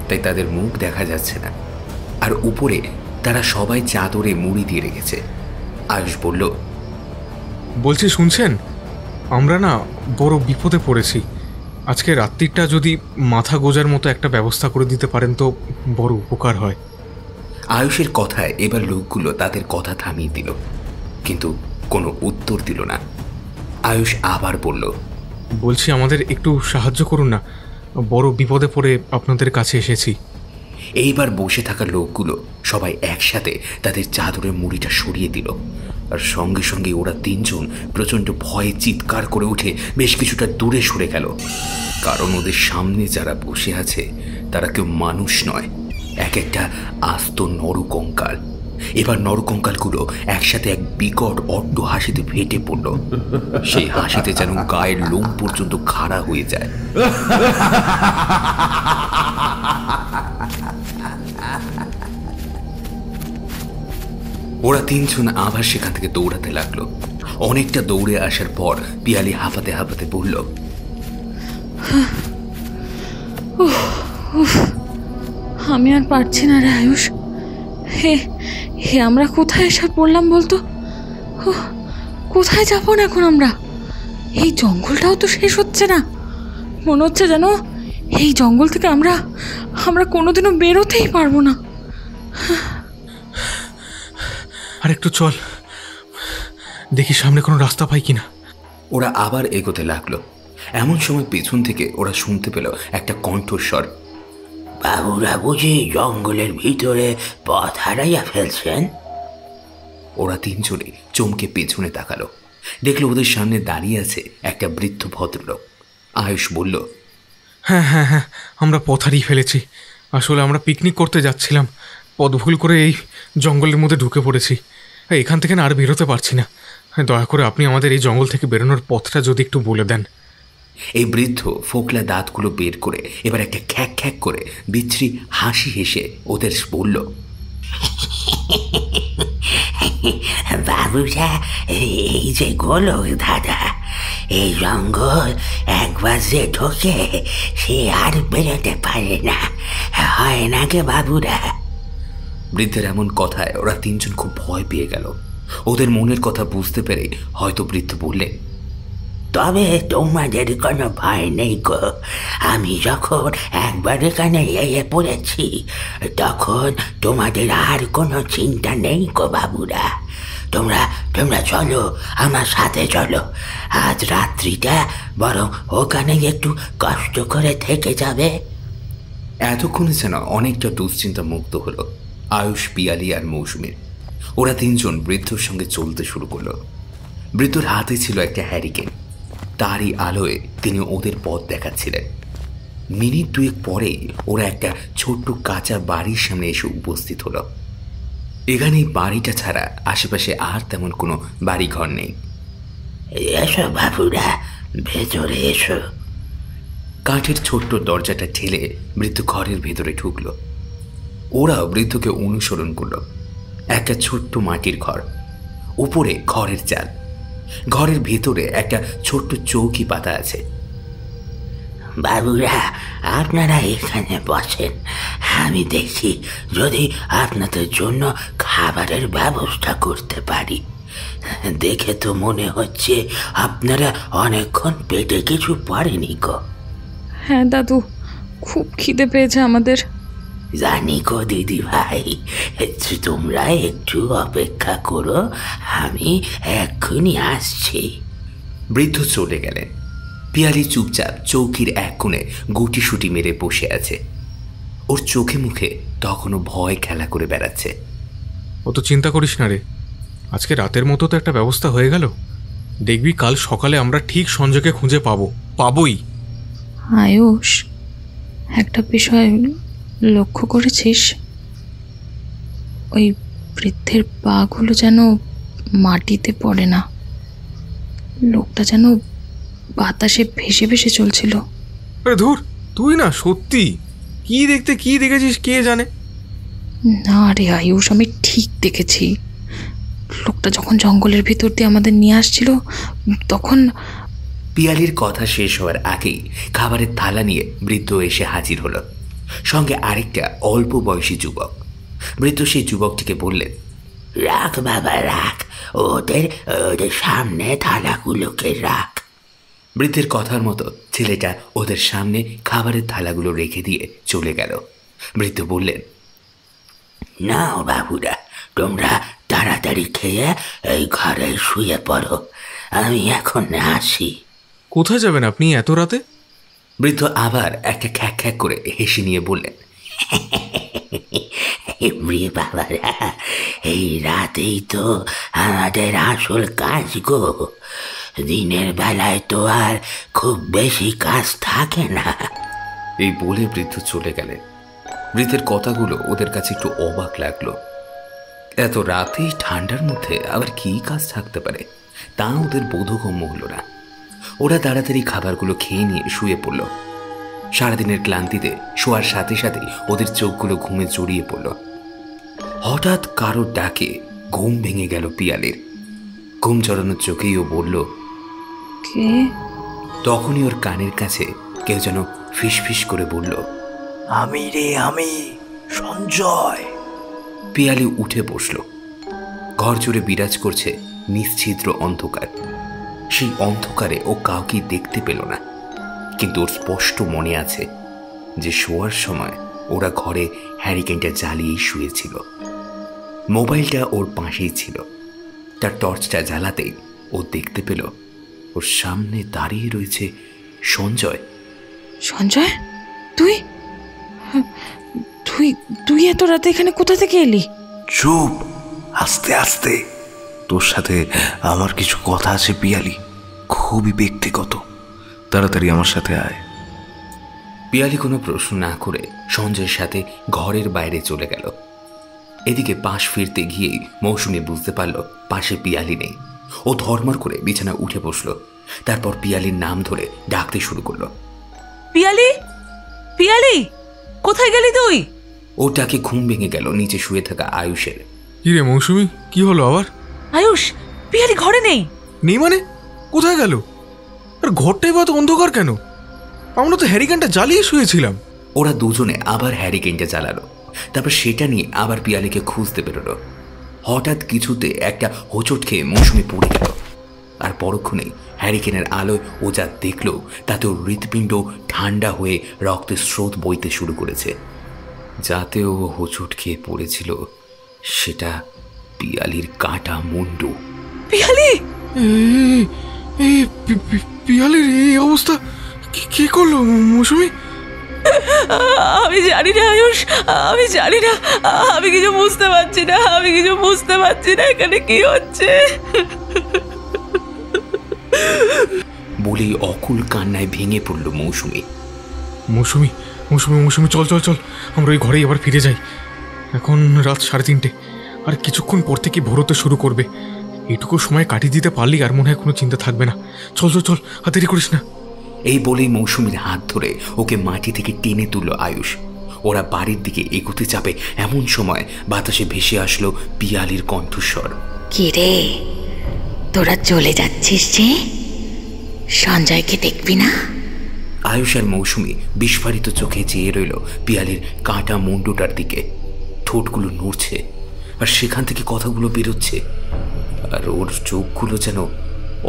Speaker 1: তাই তাদের মুখ দেখা যাচ্ছে না। আর উপরে তারা সবাই চাদরে মুড়ি দিয়ে রেখেছে। আয়ুষ বলল,
Speaker 3: বলছি শুনছেন, আমরা না বড় বিপদে পড়েছি। আজকে রাত্রিটা যদি মাথা গোজার মতো একটা ব্যবস্থা করে দিতে পারেন তো বড় উপকার হয়।
Speaker 1: আয়ুষের কথায় এবার লোকগুলো তাদের কথা থামিয়ে দিল, কিন্তু কোনো উত্তর দিল না। আয়ুষ আবার বলল,
Speaker 3: বলছি আমাদের একটু সাহায্য করুন না, বড় বিপদে পড়ে আপনাদের কাছে এসেছি।
Speaker 1: এইবার বসে থাকা লোকগুলো সবাই একসাথে তাদের চাদরের মুড়িটা সরিয়ে দিল। আর সঙ্গে সঙ্গে ওরা তিনজন প্রচণ্ড ভয়ে চিৎকার করে উঠে বেশ কিছুটা দূরে সরে গেল। কারণ ওদের সামনে যারা বসে আছে তারা কেউ মানুষ নয়, এক একটা আস্ত নরকঙ্কাল। এবার নরকঙ্কালগুলো একসাথে এক বিকট অট্ট হাসিতে ফেটে পড়ল। সেই হাসিতে যেন গায়ের লোম পর্যন্ত খাড়া হয়ে যায়। ওরা তিনজন আবার সেখান থেকে দৌড়াতে লাগলো। অনেকটা দৌড়ে আসার পর পিয়ালি হাঁপাতে হাঁপাতে বলল,
Speaker 4: আমি আর পারছি না রে আয়ুষ। হে হে, আমরা কোথায় এসে পড়লাম বলতো? কোথায় যাবো না এখন আমরা? এই জঙ্গলটাও তো শেষ হচ্ছে না। মনে হচ্ছে যেন এই জঙ্গল থেকে আমরা কোনোদিনও বেরোতেই পারবো না।
Speaker 3: আর একটু চল, দেখি সামনে কোনো রাস্তা পাই কিনা।
Speaker 1: ওরা আবার এগোতে লাগলো। এমন সময় পেছন থেকে ওরা শুনতে পেল একটা কণ্ঠস্বর,
Speaker 6: বাবুরা বুঝি জঙ্গলের ভিতরে পথ হারাইয়া ফেলছেন?
Speaker 1: ওরা তিনজনে চমকে পেছনে তাকালো। দেখলো ওদের সামনে দাঁড়িয়ে আছে একটা বৃদ্ধ ভদ্রলোক। আয়ুষ বলল,
Speaker 3: হ্যাঁ হ্যাঁ হ্যাঁ, আমরা পথ হারিয়ে ফেলেছি। আসলে আমরা পিকনিক করতে যাচ্ছিলাম, পথ ভুল করে এই জঙ্গলের মধ্যে ঢুকে পড়েছি। এখান থেকে না আর বেরোতে পারছি না। দয়া করে আপনি আমাদের এই জঙ্গল থেকে বেরোনোর পথটা যদি একটু বলে দেন।
Speaker 1: এই বৃদ্ধ ফোকলা দাঁতগুলো বের করে এবার একটা খ্যাক খ্যাক করে বিচ্ছিরি হাসি হেসে ওদের বলল,
Speaker 6: বাবুরা, এই যে গোলক দাদা, এই জঙ্গল একবার যে ঢোকে সে আর বেরোতে পারে না, হয় না গে বাবুরা?
Speaker 1: বৃদ্ধের এমন কথায় ওরা তিনজন খুব ভয় পেয়ে গেল। ওদের মনের কথা বুঝতে পেরে হয়তো বৃদ্ধ বললেন,
Speaker 6: তবে তোমাদের কোনো ভয় নেই গো। আমি যখন একবার এখানে এসে পড়েছি তখন তোমাদের আর কোনো চিন্তা নেই গো বাবুরা। তোমরা চলো, আমার সাথে চলো। আজ রাত্রিটা বরং ওখানে একটু কষ্ট করে থেকে যাবে।
Speaker 1: এতক্ষণে যেন অনেকটা দুশ্চিন্তা মুক্ত হলো আয়ুষ, পিয়ালি আর মৌসুমীর। ওরা তিনজন বৃদ্ধর সঙ্গে চলতে শুরু করলো। বৃদ্ধর হাতে ছিল একটা হ্যারিকেন। তারই আলোয় তিনি ওদের পথ দেখাচ্ছিলেন। মিনিট দুয়েক পরেই ওরা একটা ছোট্ট কাঁচা বাড়ির সামনে এসে উপস্থিত হলো। এখানে বাড়িটা ছাড়া আশেপাশে আর তেমন কোনো বাড়িঘর নেই।
Speaker 6: এসো বাবুরা, ভেতরে এসো।
Speaker 1: কাঠের ছোট্ট দরজাটা ঠেলে বৃদ্ধ ঘরের ভেতরে ঢুকলো। ওরা বৃদ্ধকে অনুসরণ করলো। একটা ছোট্ট মাটির ঘর, উপরে ঘরের চাল। ঘরের ভেতরে একটা ছোট্ট চৌকি পাতা আছে।
Speaker 6: বাবুরা, আপনারা এখানে বসেন। আমি দেখি যদি আপনাদের জন্য খাবারের ব্যবস্থা করতে পারি। দেখে তো মনে হচ্ছে আপনারা অনেকক্ষণ পেটে কিছু পড়েনি গো।
Speaker 4: হ্যাঁ দাদু, খুব খিদে পেয়েছে আমাদের।
Speaker 6: জানি গো দিদি ভাই, তোমরা একটু অপেক্ষা করো, আমি এক্ষুনি আসছি।
Speaker 1: বৃদ্ধ চলে গেলেন। পিয়ালি চুপচাপ চৌকির এক কোণে গুটিসুটি মেরে বসে আছে। ওর চোখে মুখে তখনও ভয় খেলা করে বেড়াচ্ছে।
Speaker 3: অত চিন্তা করিস না রে, আজকে রাতের মতো তো একটা ব্যবস্থা হয়ে গেল। দেখবি কাল সকালে আমরা ঠিক সঞ্জয়কে খুঁজে পাবোই।
Speaker 4: আয়ুষ, একটা বিষয় লক্ষ্য করেছিস? ওই বৃদ্ধের পাগুলো যেন মাটিতে পড়ে না। লোকটা যেন বাতাসে ভেসে ভেসে চলছিল।
Speaker 3: আরে ধুর, তুই না সত্যি কি দেখেছিস কে জানে।
Speaker 4: না রে আয়ুষ, আমি ঠিক দেখেছি। লোকটা যখন জঙ্গলের ভিতর দিয়ে আমাদের নিয়ে আসছিল তখন।
Speaker 1: পিয়ালির কথা শেষ হওয়ার আগেই খাবারের থালা নিয়ে বৃদ্ধ এসে হাজির হলো, সঙ্গে আরেকটা অল্প বয়সী যুবক। বৃদ্ধ সেই যুবকটিকে বললেন,
Speaker 6: রাখ বাবা রাখ, ওদের সামনে থালাগুলোকে রাখ।
Speaker 1: বৃদ্ধের কথার মতো ছেলেটা ওদের সামনে খাবারের থালাগুলো রেখে দিয়ে চলে গেল। বৃদ্ধ বললেন,
Speaker 6: নাও বাবুরা, তোমরা তাড়াতাড়ি খেয়ে এই ঘরে শুয়ে পড়ো, আমি এখন আসি।
Speaker 3: কোথায় যাবেন আপনি এত রাতে?
Speaker 1: বৃদ্ধ আবার একটা খ্যাক খ্যাক করে হেসে নিয়ে বললেন,
Speaker 6: বাবারা, এই রাতেই তো আমাদের আসল কাজ গো। দিনের বেলায় তো আর খুব বেশি কাজ থাকে না।
Speaker 1: এই বলে বৃদ্ধ চলে গেলেন। বৃদ্ধের কথাগুলো ওদের কাছে একটু অবাক লাগলো। এত রাতেই ঠান্ডার মধ্যে আবার কি কাজ থাকতে পারে তা ওদের বোধগম্য হলো না। ওরা তাড়াতাড়ি খাবারগুলো খেয়ে নিয়ে শুয়ে পড়ল। সারাদিনের ক্লান্তিতে শোয়ার সাথে সাথে ওদের চোখগুলো ঘুমে জড়িয়ে পড়ল। হঠাৎ কারো ডাকে ঘুম ভেঙে গেল পিয়ালির। ঘুম জড়ানোর চোখেই ও বলল,
Speaker 4: কে?
Speaker 1: তখনই ওর কানের কাছে কেউ যেন ফিসফিস করে বলল,
Speaker 2: আমি রে, আমি সঞ্জয়।
Speaker 1: পিয়ালি উঠে বসল। ঘর জুড়ে বিরাজ করছে নিশ্ছিদ্র অন্ধকার। সেই অন্ধকারে ও কাউকে দেখতে পেল না, কিন্তু ওর স্পষ্ট মনে আছে যে শোয়ার সময় ওরা ঘরে হ্যারিকেনটা জ্বালিয়েই শুয়েছিল। মোবাইলটা ওর পাশেই ছিল। তার টর্চটা জ্বালাতেই ও দেখতে পেল ওর সামনে দাঁড়িয়ে রয়েছে সঞ্জয়।
Speaker 4: সঞ্জয়, তুই তুই তুই এত রাতে এখানে কোথা থেকে এলি?
Speaker 2: চুপ, আস্তে আস্তে। তোর সাথে আমার কিছু কথা আছে পিয়ালি, খুবই ব্যক্তিগত। তাড়াতাড়ি আমার সাথে আয়।
Speaker 1: পিয়ালি কোনো প্রশ্ন না করে সঞ্জয়ের সাথে ঘরের বাইরে চলে গেল। এদিকে পাশ ফিরতে গিয়েই মৌসুমী বুঝতে পারল পাশে পিয়ালি নেই। ও ধর্মর করে বিছানায় উঠে বসলো। তারপর পিয়ালির নাম ধরে ডাকতে শুরু করলো,
Speaker 5: পিয়ালি, পিয়ালি, কোথায় গেলি তুই?
Speaker 1: ওটাকে ঘুম ভেঙে গেল নিচে শুয়ে থাকা আয়ুষের।
Speaker 3: কি রে মৌসুমী, কি হলো আবার?
Speaker 5: আয়ুষ, পিয়ালি ঘরে নেই।
Speaker 3: নেই মানে? কোথায় গেল? আর ঘরটাই বা অন্ধকার কেন? আমরা তো হ্যারিকেনটা জ্বালিয়ে শুয়েছিলাম।
Speaker 1: ওরা দুজনে আবার হ্যারিকেনটা জ্বালালো। তারপর সেটা নিয়ে আবার পিয়ালিকে খুঁজতে বেরোলো। হঠাৎ কিছুতে একটা হোঁচট খেয়ে মৌসুমী পড়ে গেল। আর পরক্ষণেই হ্যারিকেনের আলোয় ও যা দেখল তাতে ওর হৃৎপিণ্ড ঠান্ডা হয়ে রক্তের স্রোত বইতে শুরু করেছে। যাতে ও হোঁচট খেয়ে পড়েছিল সেটা পিয়ালির কাটা মুন্ডু।
Speaker 5: পিয়ালি,
Speaker 3: পিয়ালির এই অবস্থা কে করলো মৌসুমী?
Speaker 5: আমি জানি না আয়ুষ, আমি জানি না, আমি কিছু বুঝতে পারছি না, আমি কিছু বুঝতে পারছি না এখানে কি হচ্ছে।
Speaker 1: বলেই অকুল কান্নায় ভেঙে পড়ল মৌসুমী।
Speaker 3: মৌসুমি মৌসুমি মৌসুমি, চল চল চল, আমরা ওই ঘরেই আবার ফিরে যাই। এখন রাত 3:30, আর কিছুক্ষণ পর থেকে ভোর হতে শুরু করবে। এইটুকু সময় কাটিয়ে দিতে পারলেই আর মনে হয় কোনো চিন্তা থাকবে না। চল চল চল, আর দেরি করিস না।
Speaker 1: এই বলেই মৌসুমীর হাত ধরে ওকে মাটি থেকে টেনে তুলল আয়ুষ। ওরা বাড়ির দিকে এগোতে যাবে এমন সময় বাতাসে ভেসে আসলো পিয়ালির কণ্ঠস্বর।
Speaker 7: কি রে, তোরা চলে যাচ্ছিস যে? সঞ্জয়কে দেখবি না?
Speaker 1: আয়ুষ আর মৌসুমী বিস্ফারিত চোখে চেয়ে রইল পিয়ালির কাঁটা মুন্ডুটার দিকে। ঠোঁটগুলো নড়ছে আর সেখান থেকে কথাগুলো বেরোচ্ছে, আর ওর চোখগুলো যেন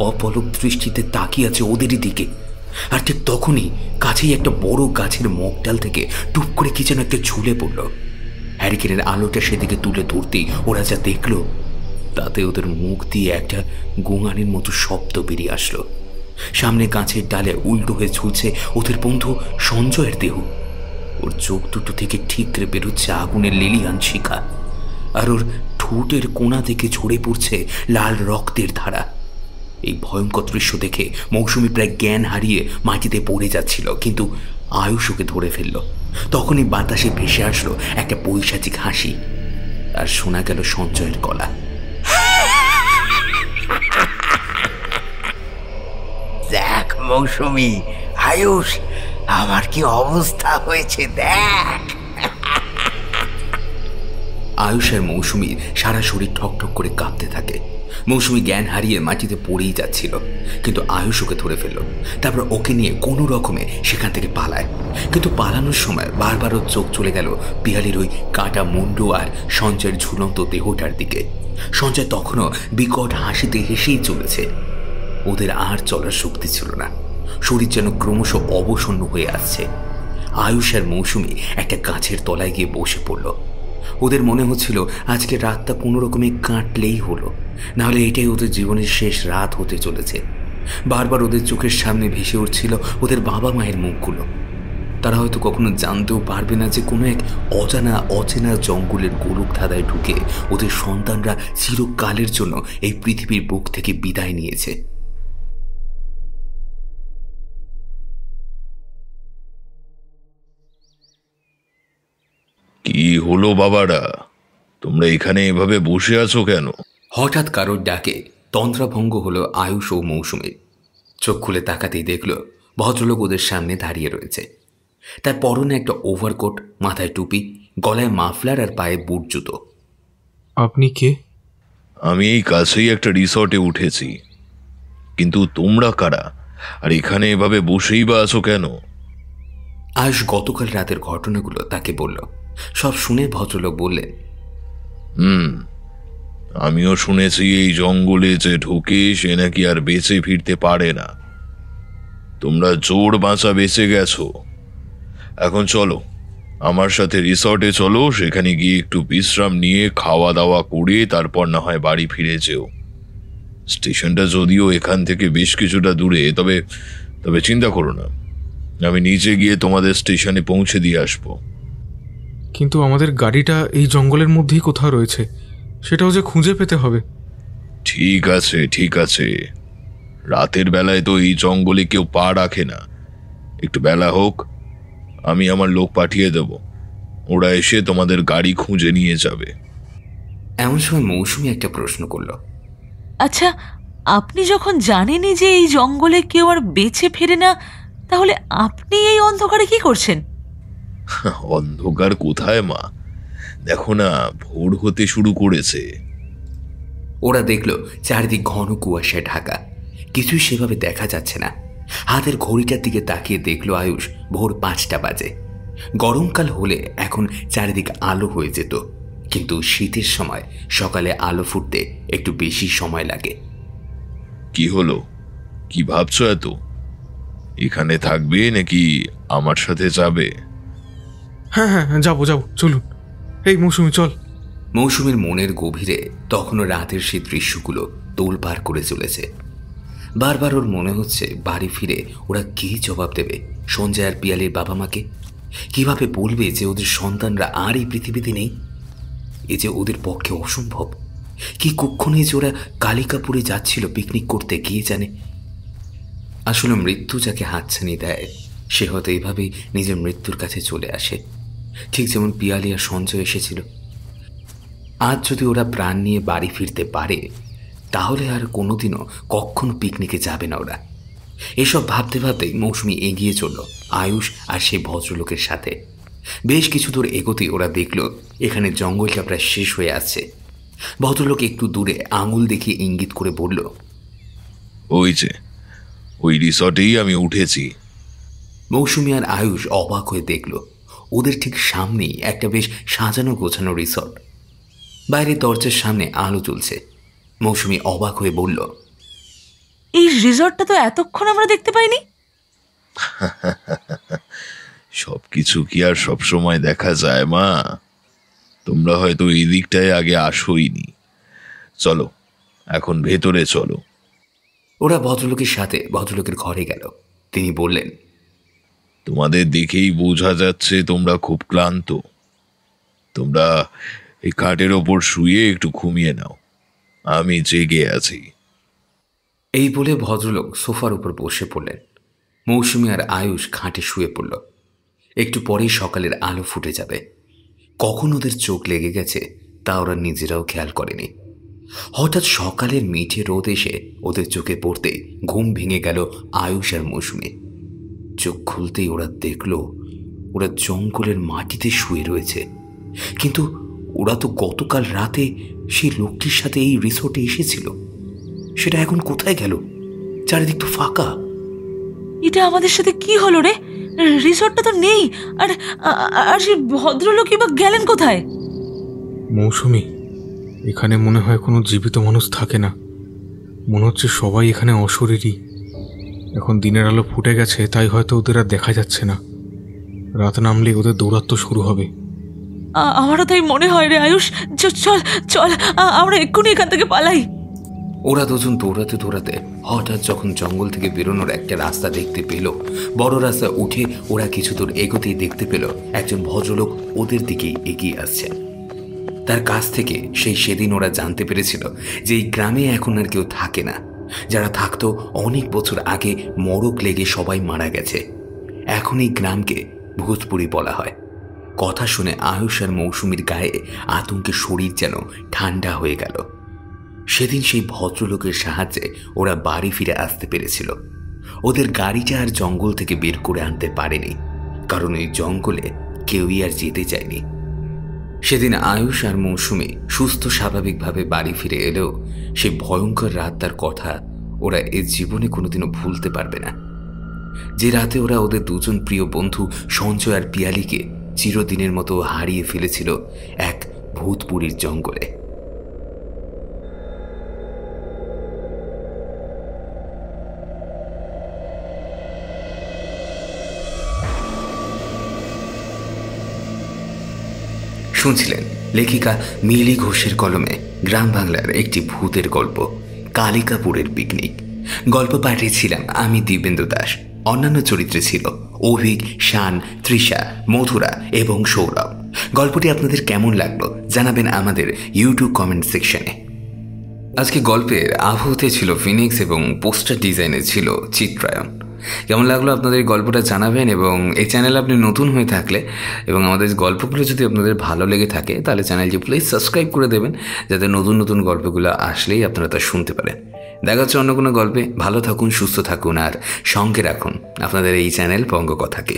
Speaker 1: অপলক দৃষ্টিতে তাকিয়ে আছে ওদেরই দিকে। আর ঠিক তখনই কাছেই একটা বড় গাছের মগডাল থেকে টুপ করে কি যেন একটা ঝুলে পড়ল। হ্যারিকেনের আলোটা সেদিকে তুলে ধরতেই ওরা যা দেখল তাতে ওদের মুখ দিয়ে একটা গোঙানির মতো শব্দ বেরিয়ে আসলো। সামনে গাছের ডালে উল্টো হয়ে ঝুলছে ওদের বন্ধু সঞ্জয়ের দেহ। ওর চোখ দুটো থেকে ঠিকরে বেরোচ্ছে আগুনের লেলিয়ান শিখা, আর ওর ঠোঁটের কোণা থেকে ঝরে পড়ছে লাল রক্তের ধারা। এই ভয়ঙ্কর দৃশ্য দেখে মৌসুমী প্রায় জ্ঞান হারিয়ে মাটিতে পড়ে যাচ্ছিল, কিন্তু আয়ুষ ওকে ধরে ফেলল। তখনই বাতাসে ভেসে আসলো একটা পৈশাচিক হাসি, আর শোনা গেল সঞ্জয়ের গলা।
Speaker 6: দেখ মৌসুমি, আয়ুষ, আমার কি অবস্থা হয়েছে দেখ।
Speaker 1: আয়ুষ আর মৌসুমীর সারা শরীর ঠকঠক করে কাঁপতে থাকে। মৌসুমী জ্ঞান হারিয়ে মাটিতে পড়েই যাচ্ছিল, কিন্তু আয়ুষ ওকে ধরে ফেলল। তারপর ওকে নিয়ে কোনো রকমে সেখান থেকে পালায়, কিন্তু পালানোর সময় বারবার ওর চোখ চলে গেল পিয়ালির ওই কাটা মুন্ডু আর সঞ্জয়ের ঝুলন্ত দেহটার দিকে। সঞ্জয় তখনও বিকট হাসিতে হেসেই চলেছে। ওদের আর চলার শক্তি ছিল না, শরীর যেন ক্রমশ অবসন্ন হয়ে আসছে। আয়ুষ আর মৌসুমী একটা গাছের তলায় গিয়ে বসে পড়ল। ওদের মনে হচ্ছিল আজকে রাতটা কোনো রকমে কাটলেই হলো, নাহলে এটাই ওদের জীবনের শেষ রাত হতে চলেছে। বারবার ওদের চোখের সামনে ভেসে উঠছিল ওদের বাবা মায়ের মুখগুলো। তারা হয়তো কখনো জানতেও পারবে না যে কোনো এক অচেনা জঙ্গলের গোলক ধাঁধায় ঢুকে ওদের সন্তানরা চিরকালের জন্য এই পৃথিবীর বুক থেকে বিদায় নিয়েছে।
Speaker 8: কি হলো বাবারা, তোমরা এখানে এভাবে বসে আছো কেন?
Speaker 1: হঠাৎ কারোর ডাকে তন্দ্রাভঙ্গ হলো আয়ুষ ও মৌসুমীর। চোখ খুলে তাকাতেই দেখল ভদ্রলোক ওদের সামনে দাঁড়িয়ে রয়েছে। তার পরনে একটা ওভারকোট, মাথায় টুপি, গলায় মাফলার আর পায়ে বুট জুতো।
Speaker 3: আপনি কে?
Speaker 8: আমি এই কাছেই একটা রিসর্টে উঠেছি, কিন্তু তোমরা কারা, আর এখানে এভাবে বসেই বা আছো কেন?
Speaker 1: আয়ুষ গতকাল রাতের ঘটনাগুলো তাকে বলল। সব শুনে ভদ্রলোক বললেন,
Speaker 8: আমিও শুনেছি এই জঙ্গলে যে ঢুকে সে নাকি আর বেঁচে ফিরতে পারে না। তোমরা জোর বাঁচা বেঁচে গেছো। এখন চলো আমার সাথে রিসর্টে চলো, সেখানে গিয়ে একটু বিশ্রাম নিয়ে খাওয়া দাওয়া করে তারপর না হয় বাড়ি ফিরে যেও। স্টেশনটা যদিও এখান থেকে বেশ কিছুটা দূরে, তবে চিন্তা করো না, আমি নিচে গিয়ে তোমাদের স্টেশনে পৌঁছে দিয়ে আসবো।
Speaker 3: কিন্তু আমাদের গাড়িটা এই জঙ্গলের মধ্যেই কোথাও রয়েছে, সেটাও যে খুঁজে পেতে হবে।
Speaker 8: ঠিক আছে ঠিক আছে, রাতের বেলায় তো এই জঙ্গলে কেউ পা রাখে না। একটু বেলা হোক, আমি আমার লোক পাঠিয়ে দেব, ওরা এসে তোমাদের গাড়ি খুঁজে নিয়ে যাবে।
Speaker 1: এমন সময় মৌসুমী একটা প্রশ্ন করল,
Speaker 5: আচ্ছা, আপনি যখন জানেনই যে এই জঙ্গলে কেউ আর বেঁচে ফেরে না, তাহলে আপনি এই অন্ধকারে কি করছেন?
Speaker 8: অন্ধকার কোথায় মা, দেখো না ভোর হতে শুরু করেছে।
Speaker 1: ওরা দেখল চারিদিক ঘন কুয়াশায় ঢাকা, কিছুই সেভাবে দেখা যাচ্ছে না। হাতের ঘড়িটার দিকে তাকিয়ে দেখল আয়ুষ ভোর 5টা বাজে। গরমকাল হলে এখন চারিদিক আলো হয়ে যেত, কিন্তু শীতের সময় সকালে আলো ফুটতে একটু বেশি সময় লাগে।
Speaker 8: কি হলো, কি ভাবছো এত? এখানে থাকবে নাকি আমার সাথে যাবে?
Speaker 3: হ্যাঁ হ্যাঁ যাবো যাবো, চলুন। এই মৌসুমি চল।
Speaker 1: মৌসুমীর মনের গভীরে তখনও রাতের সেই দৃশ্যগুলো তোলপাড় করে চলেছে। বারবার ওর মনে হচ্ছে বাড়ি ফিরে ওরা কি জবাব দেবে সঞ্জয় আর পিয়ালির বাবা মাকে। কিভাবে বলবে যে ওদের সন্তানরা আর এই পৃথিবীতে নেই? এ যে ওদের পক্ষে অসম্ভব। কি কুক্ষণে যে ওরা কালিকাপুরে যাচ্ছিল পিকনিক করতে, গিয়ে জানে। আসলে মৃত্যু যাকে হাতছানি দেয় সে হয়তো এইভাবেই নিজের মৃত্যুর কাছে চলে আসে, ঠিক যেমন পিয়ালি আর সঞ্জয় এসেছিল। আজ যদি ওরা প্রাণ নিয়ে বাড়ি ফিরতে পারে তাহলে আর কোনোদিনও কখনো পিকনিকে যাবে না ওরা। এসব ভাবতে ভাবতেই মৌসুমি এগিয়ে চলল আয়ুষ আর সেই ভদ্রলোকের সাথে। বেশ কিছু দূর এগোতেই ওরা দেখল এখানে জঙ্গলটা প্রায় শেষ হয়ে আসছে। ভদ্রলোক একটু দূরে আঙুল দেখিয়ে ইঙ্গিত করে বলল,
Speaker 8: ওই যে ওই রিসর্টেই আমি উঠেছি।
Speaker 1: মৌসুমি আর আয়ুষ অবাক হয়ে দেখল ওদের ঠিক সামনেই একটা বেশ সাজানো গোছানো রিসর্ট। বাইরে দরজার সামনে আলো জ্বলছে। মৌসুমি অবাক হয়ে বলল,
Speaker 5: এই রিসর্টটা তো এতক্ষণ আমরা দেখতে পাইনি।
Speaker 8: সবকিছু কি আর সবসময় দেখা যায় মা? তোমরা হয়তো এই দিকটায় আগে আসোইনি। চলো এখন ভেতরে চলো।
Speaker 1: ওরা ভদ্রলোকের সাথে ভদ্রলোকের ঘরে গেল। তিনি বললেন,
Speaker 8: তোমাদের দেখেই বোঝা যাচ্ছে তোমরা খুব ক্লান্ত। তোমরা এই খাটের ওপর শুয়ে একটু ঘুমিয়ে নাও, আমি জেগে আছি।
Speaker 1: এই বলে ভদ্রলোক সোফার উপর বসে পড়লেন। মৌসুমি আর আয়ুষ খাটে শুয়ে পড়ল। একটু পরেই সকালের আলো ফুটে যাবে। কখন ওদের চোখ লেগে গেছে তা ওরা নিজেরাও খেয়াল করেনি। হঠাৎ সকালের মিঠে রোদ এসে ওদের চোখে পড়তে ঘুম ভেঙে গেল আয়ুষ আর মৌসুমি। চোখ খুলতেই ওরা দেখল ওরা জঙ্গলের মাটিতে শুয়ে রয়েছে। কিন্তু ওরা তো গতকাল রাতে সেই লোকটির সাথে এই রিসোর্টে এসেছিল। সেটা এখন কোথায় গেল? চারিদিক তো ফাঁকা।
Speaker 5: এটা আমাদের সাথে কি হলো রে? রিসর্টটা তো নেই। আর আর সেই ভদ্রলোকই বা গেলেন কোথায়?
Speaker 3: মৌসুমি, এখানে মনে হয় কোনো জীবিত মানুষ থাকে না। মনে হচ্ছে সবাই এখানে অশরীরী। এখন দিনের আলো ফুটে গেছে তাই হয়তো ওদের আর দেখা যাচ্ছে না। রাত নামলে ওদের দৌরাত্ম্য শুরু হবে।
Speaker 5: আমারও তাই মনে হয় রে আয়ুষ। চল চল, আমরা এক্ষুনি এখান থেকে পালাই।
Speaker 1: ওরা দুজন দৌড়াতে দৌড়াতে হঠাৎ যখন জঙ্গল থেকে বেরোনোর একটা রাস্তা দেখতে পেল, বড় রাস্তা উঠে ওরা কিছু দূর এগোতেই দেখতে পেল একজন ভদ্রলোক ওদের দিকেই এগিয়ে আসছে। তার কাছ থেকে সেদিন ওরা জানতে পেরেছিল যে এই গ্রামে এখন আর কেউ থাকে না। যারা থাকতো অনেক বছর আগে মড়ক লেগে সবাই মারা গেছে। এখন এই গ্রামকে ভূতপুরি বলা হয়। কথা শুনে আয়ুষ আর মৌসুমীর গায়ে আতঙ্কে শরীর যেন ঠান্ডা হয়ে গেল। সেদিন সেই ভদ্রলোকের সাহায্যে ওরা বাড়ি ফিরে আসতে পেরেছিল। ওদের গাড়িটা আর জঙ্গল থেকে বের করে আনতে পারেনি, কারণ ওই জঙ্গলে কেউই আর যেতে চায়নি। সেদিন আয়ুষ আর মৌসুমী সুস্থ স্বাভাবিকভাবে বাড়ি ফিরে এলেও সেই ভয়ঙ্কর রাতটার কথা ওরা এ জীবনে কোনোদিনও ভুলতে পারবে না। যে রাতে ওরা ওদের দুজন প্রিয় বন্ধু সঞ্জয় আর পিয়ালিকে চিরদিনের মতো হারিয়ে ফেলেছিল এক ভূতপুরীর জঙ্গলে। শুনছিলেন লেখিকা মিলি ঘোষের কলমে গ্রাম বাংলার একটি ভূতের গল্প, কালিকাপুরের পিকনিক। গল্প পাঠিয়েছিলাম আমি দিব্যেন্দু দাস। অন্যান্য চরিত্রে ছিল অভিক, শান, তৃষা, মধুরা এবং সৌরভ। গল্পটি আপনাদের কেমন লাগলো জানাবেন আমাদের ইউটিউব কমেন্ট সেকশনে। আজকে গল্পের আবহতে ছিল ফিনিক্স এবং পোস্টার ডিজাইনে ছিল চিত্রায়ন। কেমন লাগলো আপনাদের গল্পটা জানাবেন। এবং এই চ্যানেলে আপনি নতুন হয়ে থাকলে এবং আমাদের গল্পগুলো যদি আপনাদের ভালো লেগে থাকে তাহলে চ্যানেলটি প্লিজ সাবস্ক্রাইব করে দেবেন, যাতে নতুন নতুন গল্পগুলো আসলেই আপনারা তা শুনতে পারেন। দেখা হচ্ছে অন্য কোনো গল্পে। ভালো থাকুন, সুস্থ থাকুন আর সঙ্গে রাখুন আপনাদের এই চ্যানেল বঙ্গকথাকে।